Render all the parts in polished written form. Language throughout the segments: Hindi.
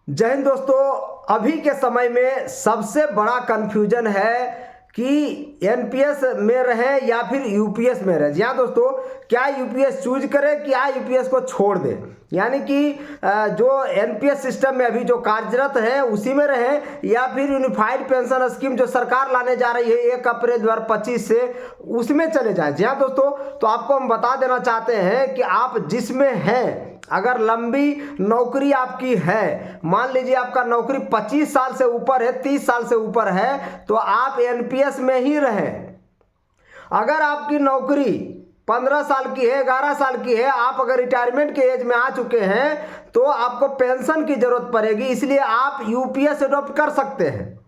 जय हिंद दोस्तों। अभी के समय में सबसे बड़ा कंफ्यूजन है कि एनपीएस में रहे या फिर यूपीएस में रहे। जी हाँ दोस्तों, क्या यूपीएस चूज करें, क्या यूपीएस को छोड़ दें। यानी कि जो एनपीएस सिस्टम में अभी जो कार्यरत है उसी में रहे या फिर यूनिफाइड पेंशन स्कीम जो सरकार लाने जा रही है 1 अप्रैल 2025 से उसमें चले जाएं। जी हाँ दोस्तों, तो आपको हम बता देना चाहते हैं कि आप जिसमें हैं, अगर लंबी नौकरी आपकी है, मान लीजिए आपका नौकरी 25 साल से ऊपर है, 30 साल से ऊपर है, तो आप एनपीएस में ही रहें। अगर आपकी नौकरी 15 साल की है, 11 साल की है, आप अगर रिटायरमेंट के एज में आ चुके हैं तो आपको पेंशन की जरूरत पड़ेगी, इसलिए आप यूपीएस अडॉप्ट कर सकते हैं।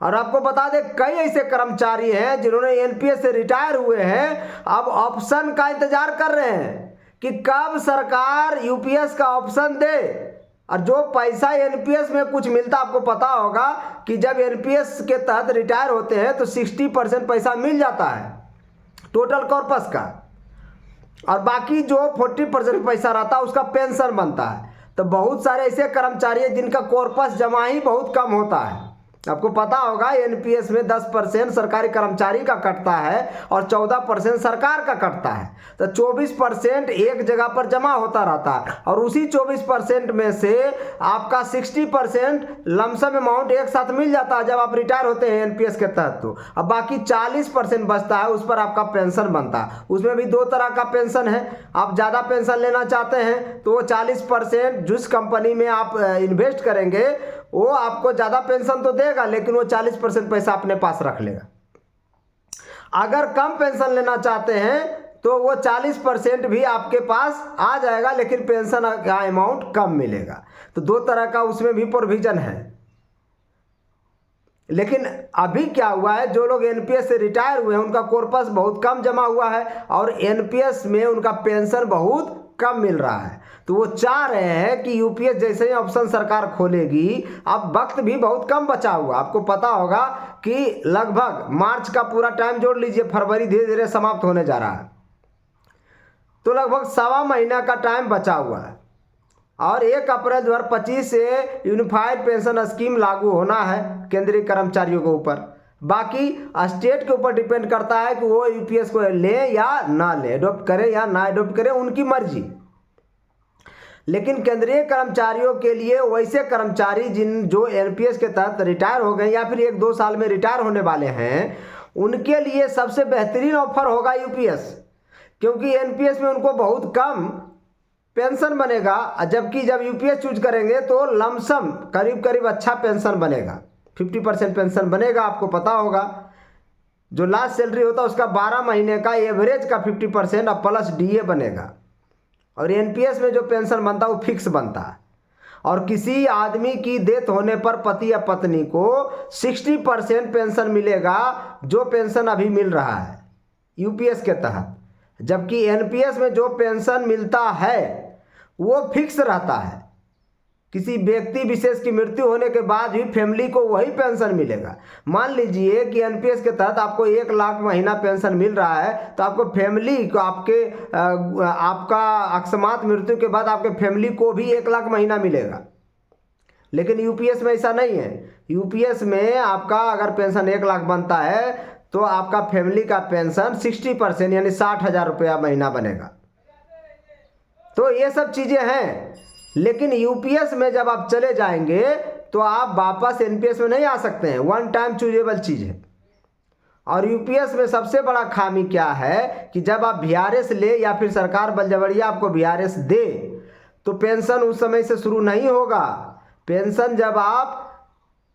और आपको बता दें, कई ऐसे कर्मचारी हैं जिन्होंने एनपीएस से रिटायर हुए हैं, अब ऑप्शन का इंतजार कर रहे हैं कि कब सरकार यूपीएस का ऑप्शन दे। और जो पैसा एनपीएस में कुछ मिलता, आपको पता होगा कि जब एनपीएस के तहत रिटायर होते हैं तो 60% पैसा मिल जाता है टोटल कॉर्पस का, और बाकी जो 40% पैसा रहता है उसका पेंशन बनता है। तो बहुत सारे ऐसे कर्मचारी हैं जिनका कॉर्पस जमा ही बहुत कम होता है। आपको पता होगा एनपीएस में 10% सरकारी कर्मचारी का कटता है और 14% सरकार का कटता है, तो 24% एक जगह पर जमा होता रहता है। और उसी 24% में से आपका 60% लमसम अमाउंट एक साथ मिल जाता है जब आप रिटायर होते हैं एनपीएस के तहत। तो अब बाकी 40% बचता है, उस पर आपका पेंशन बनता है। उसमें भी दो तरह का पेंशन है। आप ज़्यादा पेंशन लेना चाहते हैं तो वो 40% जिस कंपनी में आप इन्वेस्ट करेंगे वो आपको ज़्यादा पेंशन तो देगा, लेकिन वो 40% पैसा अपने पास रख लेगा। अगर कम पेंशन लेना चाहते हैं तो वो 40% भी आपके पास आ जाएगा, लेकिन पेंशन का अमाउंट कम मिलेगा। तो दो तरह का उसमें भी प्रोविजन है। लेकिन अभी क्या हुआ है, जो लोग एनपीएस से रिटायर हुए हैं उनका कॉर्पस बहुत कम जमा हुआ है और एनपीएस में उनका पेंशन बहुत कम मिल रहा है। तो वो चाह रहे हैं कि यूपीएस जैसे ही ऑप्शन सरकार खोलेगी, अब वक्त भी बहुत कम बचा हुआ। आपको पता होगा कि लगभग मार्च का पूरा टाइम जोड़ लीजिए, फरवरी धीरे धीरे समाप्त होने जा रहा है, तो लगभग 1.25 महीना का टाइम बचा हुआ है। और 1 अप्रैल 2025 से यूनिफाइड पेंशन स्कीम लागू होना है केंद्रीय कर्मचारियों के ऊपर। बाकी स्टेट के ऊपर डिपेंड करता है कि वो यूपीएस को लें या ना लें, अडॉप्ट करें या ना अडॉप्ट करें, उनकी मर्जी। लेकिन केंद्रीय कर्मचारियों के लिए, वैसे कर्मचारी जो एनपीएस के तहत रिटायर हो गए या फिर 1-2 साल में रिटायर होने वाले हैं, उनके लिए सबसे बेहतरीन ऑफर होगा यूपीएस, क्योंकि एनपीएस में उनको बहुत कम पेंशन बनेगा, जबकि जब यूपीएस चूज करेंगे तो लमसम करीब करीब अच्छा पेंशन बनेगा, 50% पेंशन बनेगा। आपको पता होगा जो लास्ट सैलरी होता है उसका 12 महीने का एवरेज का 50% और प्लस डीए बनेगा। और एनपीएस में जो पेंशन बनता है वो फिक्स बनता है। और किसी आदमी की डेथ होने पर पति या पत्नी को 60% पेंशन मिलेगा, जो पेंशन अभी मिल रहा है यूपीएस के तहत। जबकि एनपीएस में जो पेंशन मिलता है वो फिक्स रहता है। किसी व्यक्ति विशेष की मृत्यु होने के बाद भी फैमिली को वही पेंशन मिलेगा। मान लीजिए कि एनपीएस के तहत आपको 1 लाख महीना पेंशन मिल रहा है, तो आपको फैमिली को आपका अकस्मात मृत्यु के बाद आपके फैमिली को भी 1 लाख महीना मिलेगा। लेकिन यूपीएस में ऐसा नहीं है। यूपीएस में आपका अगर पेंशन 1 लाख बनता है तो आपका फैमिली का पेंशन 60% यानी 60,000 रुपया महीना बनेगा। तो ये सब चीज़ें हैं। लेकिन यूपीएस में जब आप चले जाएंगे तो आप वापस एनपीएस में नहीं आ सकते हैं, वन टाइम चूजेबल चीज़ है। और यूपीएस में सबसे बड़ा खामी क्या है कि जब आप वीआरएस ले या फिर सरकार बलजबरिया आपको वीआरएस दे तो पेंशन उस समय से शुरू नहीं होगा। पेंशन जब आप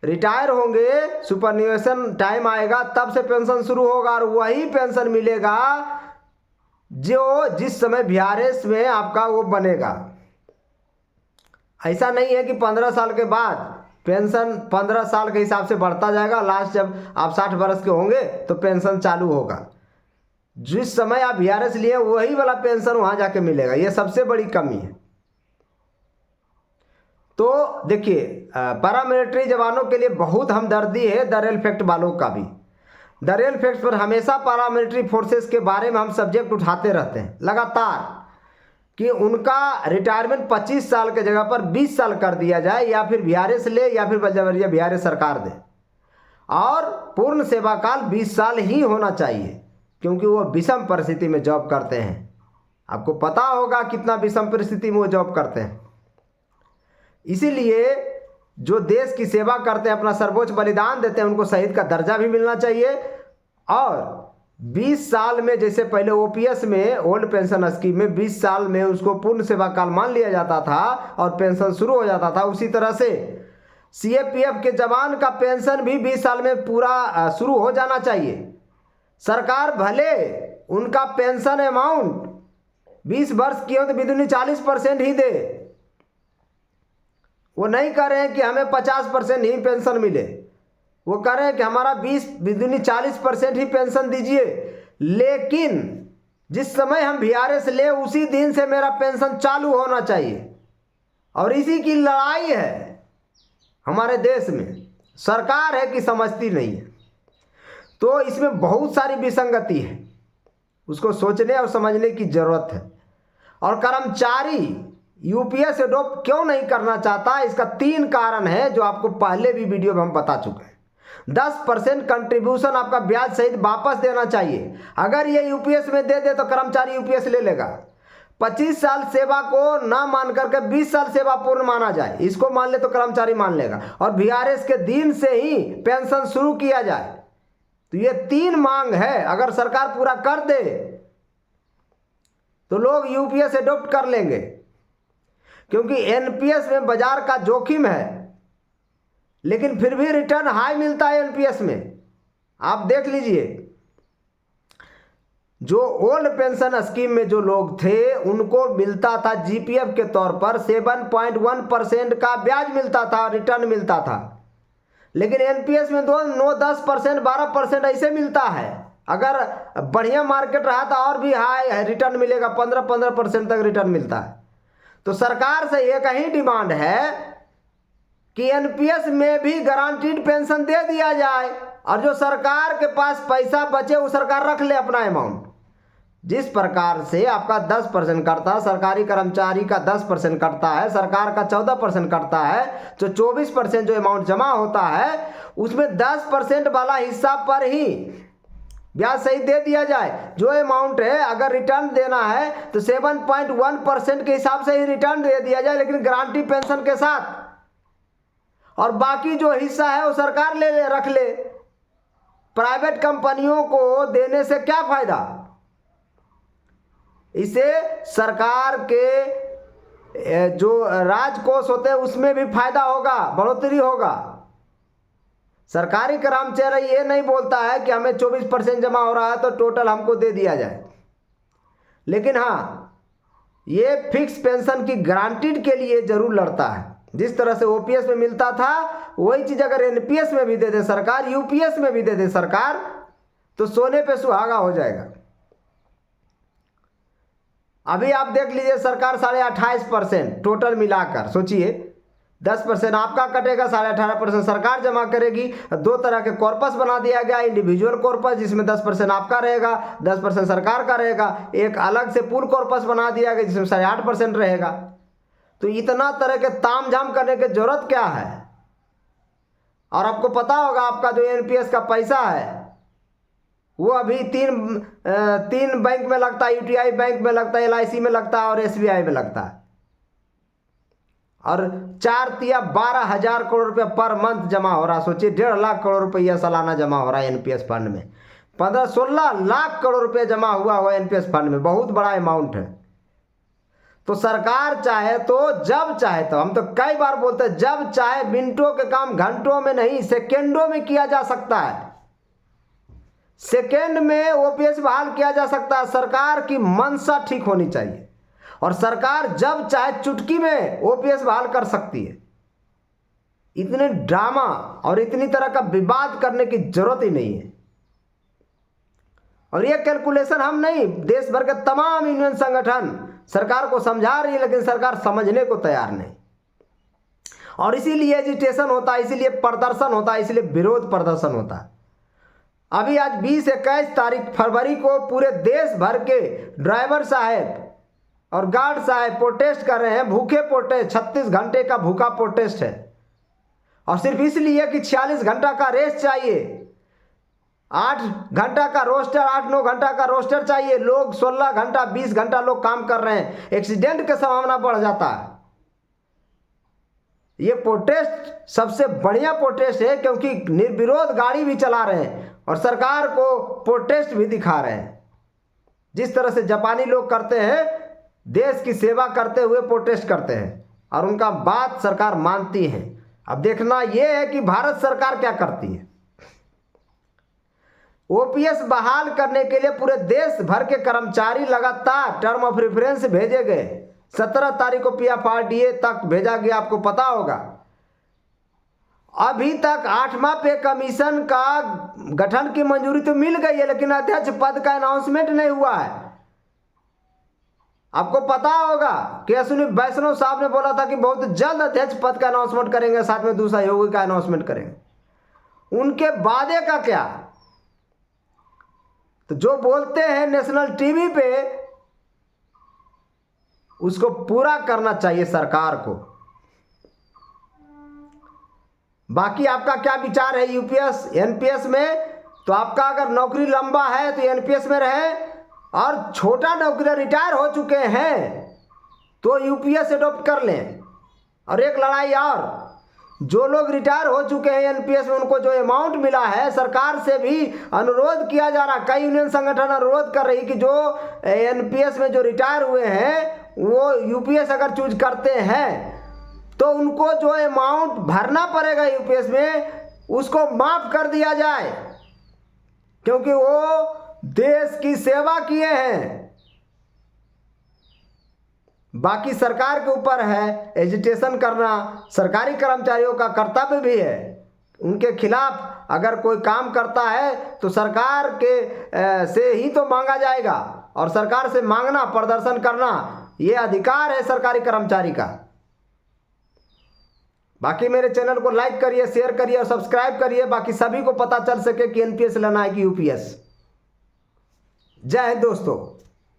रिटायर होंगे, सुपरन्यूएशन टाइम आएगा, तब से पेंशन शुरू होगा और वही पेंशन मिलेगा जो जिस समय वीआरएस में आपका वो बनेगा। ऐसा नहीं है कि 15 साल के बाद पेंशन 15 साल के हिसाब से बढ़ता जाएगा, लास्ट जब आप 60 वर्ष के होंगे तो पेंशन चालू होगा। जिस समय आप वीआरएस लिए वही वाला पेंशन वहां जाके मिलेगा। ये सबसे बड़ी कमी है। तो देखिए, पैरामिलिट्री जवानों के लिए बहुत हमदर्दी है द रेल फैक्ट वालों का भी। द रेल फैक्ट पर हमेशा पैरामिलिट्री फोर्सेस के बारे में हम सब्जेक्ट उठाते रहते हैं लगातार। कि उनका रिटायरमेंट 25 साल के जगह पर 20 साल कर दिया जाए, या फिर वीआरएस ले या फिर बजावरिया वीआरएस सरकार दे, और पूर्ण सेवा काल 20 साल ही होना चाहिए, क्योंकि वो विषम परिस्थिति में जॉब करते हैं। आपको पता होगा कितना विषम परिस्थिति में वो जॉब करते हैं। इसीलिए जो देश की सेवा करते हैं, अपना सर्वोच्च बलिदान देते हैं, उनको शहीद का दर्जा भी मिलना चाहिए। और 20 साल में, जैसे पहले ओपीएस में, ओल्ड पेंशन स्कीम में 20 साल में उसको पूर्ण सेवा काल मान लिया जाता था और पेंशन शुरू हो जाता था, उसी तरह से सीएपीएफ के जवान का पेंशन भी 20 साल में पूरा शुरू हो जाना चाहिए। सरकार भले उनका पेंशन अमाउंट 20 वर्ष की हो तो विदुनी 40% ही दे, वो नहीं कह रहे हैं कि हमें 50% ही पेंशन मिले, वो कह रहे हैं कि हमारा 20 विदुनी 40% ही पेंशन दीजिए, लेकिन जिस समय हम वीआरएस ले उसी दिन से मेरा पेंशन चालू होना चाहिए। और इसी की लड़ाई है हमारे देश में, सरकार है कि समझती नहीं है। तो इसमें बहुत सारी विसंगति है, उसको सोचने और समझने की जरूरत है। और कर्मचारी यूपीएस एडॉप्ट क्यों नहीं करना चाहता, इसका 3 कारण है जो आपको पहले भी वीडियो में हम बता चुके हैं। 10% कंट्रीब्यूशन आपका ब्याज सहित वापस देना चाहिए। अगर ये यूपीएस में दे दे तो कर्मचारी यूपीएस ले लेगा। 25 साल सेवा को ना मान करके 20 साल सेवा पूर्ण माना जाए, इसको मान ले तो कर्मचारी मान लेगा। और वीआरएस के दिन से ही पेंशन शुरू किया जाए। तो ये 3 मांग है, अगर सरकार पूरा कर दे तो लोग यूपीएस एडॉप्ट कर लेंगे, क्योंकि एनपीएस में बाजार का जोखिम है, लेकिन फिर भी रिटर्न हाई मिलता है एनपीएस में। आप देख लीजिए, जो ओल्ड पेंशन स्कीम में जो लोग थे उनको मिलता था जीपीएफ के तौर पर 7.1% का ब्याज मिलता था, रिटर्न मिलता था। लेकिन एनपीएस में 9-10%, 12% ऐसे मिलता है। अगर बढ़िया मार्केट रहा तो और भी हाई रिटर्न मिलेगा, 15% तक रिटर्न मिलता है। तो सरकार से एक ही डिमांड है कि एनपीएस में भी गारंटीड पेंशन दे दिया जाए, और जो सरकार के पास पैसा बचे वो सरकार रख ले अपना अमाउंट। जिस प्रकार से आपका 10% कटता है, सरकारी कर्मचारी का 10% कटता है, सरकार का 14% कटता है, जो 24% जो अमाउंट जमा होता है उसमें 10% वाला हिस्सा पर ही ब्याज सही दे दिया जाए। जो अमाउंट है अगर रिटर्न देना है तो 7.1% के हिसाब से ही रिटर्न दे दिया जाए, लेकिन गारंटी पेंशन के साथ। और बाकी जो हिस्सा है वो सरकार ले रख ले। प्राइवेट कंपनियों को देने से क्या फायदा? इससे सरकार के जो राजकोष होते हैं उसमें भी फायदा होगा, बढ़ोतरी होगा। सरकारी कर्मचारी ये नहीं बोलता है कि हमें 24% जमा हो रहा है तो टोटल हमको दे दिया जाए, लेकिन हाँ ये फिक्स पेंशन की गारंटीड के लिए जरूर लड़ता है। जिस तरह से ओपीएस में मिलता था वही चीज अगर एनपीएस में भी दे दे सरकार, यूपीएस में भी दे दे सरकार, तो सोने पे सुहागा हो जाएगा। अभी आप देख लीजिए, सरकार 28.5% टोटल मिलाकर, सोचिए 10% आपका कटेगा, 18.5% सरकार जमा करेगी। 2 तरह के कॉर्पस बना दिया गया, इंडिविजुअल कॉर्पस जिसमें 10% आपका रहेगा, 10% सरकार का रहेगा। एक अलग से पूल कॉर्पस बना दिया गया जिसमें 8.5% रहेगा। तो इतना तरह के तामझाम करने की जरूरत क्या है? और आपको पता होगा आपका जो एनपीएस का पैसा है वो अभी तीन बैंक में लगता है, यूटीआई बैंक में लगता है, एलआईसी में लगता है और एसबीआई में लगता है। और 12,000 करोड़ रुपया पर मंथ जमा हो रहा है। सोचिए 1.5 लाख करोड़ रुपया सालाना जमा हो रहा है एनपीएस फंड में। 15-16 लाख करोड़ रुपया जमा हुआ एनपीएस फंड में, बहुत बड़ा अमाउंट है। तो सरकार चाहे तो जब चाहे तो, हम तो कई बार बोलते हैं, जब चाहे मिनटों के काम घंटों में नहीं सेकेंडों में किया जा सकता है। सेकेंड में ओपीएस बहाल किया जा सकता है। सरकार की मंशा ठीक होनी चाहिए और सरकार जब चाहे चुटकी में ओपीएस बहाल कर सकती है। इतने ड्रामा और इतनी तरह का विवाद करने की जरूरत ही नहीं है। और ये कैलकुलेशन हम नहीं, देश भर के तमाम यूनियन संगठन सरकार को समझा रही है, लेकिन सरकार समझने को तैयार नहीं। और इसीलिए एजिटेशन होता है, इसीलिए प्रदर्शन होता है, इसीलिए विरोध प्रदर्शन होता है। अभी आज 20-21 तारीख फरवरी को पूरे देश भर के ड्राइवर साहब और गार्ड साहब प्रोटेस्ट कर रहे हैं, भूखे प्रोटेस्ट, 36 घंटे का भूखा प्रोटेस्ट है। और सिर्फ इसलिए कि 46 घंटा का रेस्ट चाहिए, 8 घंटा का रोस्टर, 8-9 घंटा का रोस्टर चाहिए। लोग 16 घंटा 20 घंटा लोग काम कर रहे हैं, एक्सीडेंट की संभावना बढ़ जाता है। ये प्रोटेस्ट सबसे बढ़िया प्रोटेस्ट है, क्योंकि निर्विरोध गाड़ी भी चला रहे हैं और सरकार को प्रोटेस्ट भी दिखा रहे हैं। जिस तरह से जापानी लोग करते हैं, देश की सेवा करते हुए प्रोटेस्ट करते हैं और उनका बात सरकार मानती है। अब देखना यह है कि भारत सरकार क्या करती है। ओपीएस बहाल करने के लिए पूरे देश भर के कर्मचारी लगातार टर्म ऑफ रेफरेंस भेजे गए। 17 तारीख को पीएफआरडीए तक भेजा गया, आपको पता होगा। अभी तक 8वां पे कमीशन का गठन की मंजूरी तो मिल गई है, लेकिन अध्यक्ष पद का अनाउंसमेंट नहीं हुआ है। आपको पता होगा कि अश्विनी वैष्णव साहब ने बोला था कि बहुत जल्द अध्यक्ष पद का अनाउंसमेंट करेंगे, साथ में दूसरा योगी का अनाउंसमेंट करेंगे। उनके वादे का क्या? तो जो बोलते हैं नेशनल टीवी पे, उसको पूरा करना चाहिए सरकार को। बाकी आपका क्या विचार है यूपीएस एनपीएस में? तो आपका अगर नौकरी लंबा है तो एनपीएस में रहे, और छोटा नौकरी रिटायर हो चुके हैं तो यूपीएस एडॉप्ट कर लें। और एक लड़ाई और, जो लोग रिटायर हो चुके हैं एनपीएस में, उनको जो अमाउंट मिला है, सरकार से भी अनुरोध किया जा रहा। कई यूनियन संगठन अनुरोध कर रही कि जो एनपीएस में जो रिटायर हुए हैं वो यूपीएस अगर चूज करते हैं तो उनको जो अमाउंट भरना पड़ेगा यूपीएस में, उसको माफ कर दिया जाए, क्योंकि वो देश की सेवा किए हैं। बाकी सरकार के ऊपर है, एजिटेशन करना सरकारी कर्मचारियों का कर्तव्य भी है। उनके खिलाफ अगर कोई काम करता है तो सरकार के से ही तो मांगा जाएगा, और सरकार से मांगना, प्रदर्शन करना, ये अधिकार है सरकारी कर्मचारी का। बाकी मेरे चैनल को लाइक करिए, शेयर करिए और सब्सक्राइब करिए, बाकी सभी को पता चल सके कि एनपीएस लेना है कि यूपीएस। जय हिंद दोस्तों।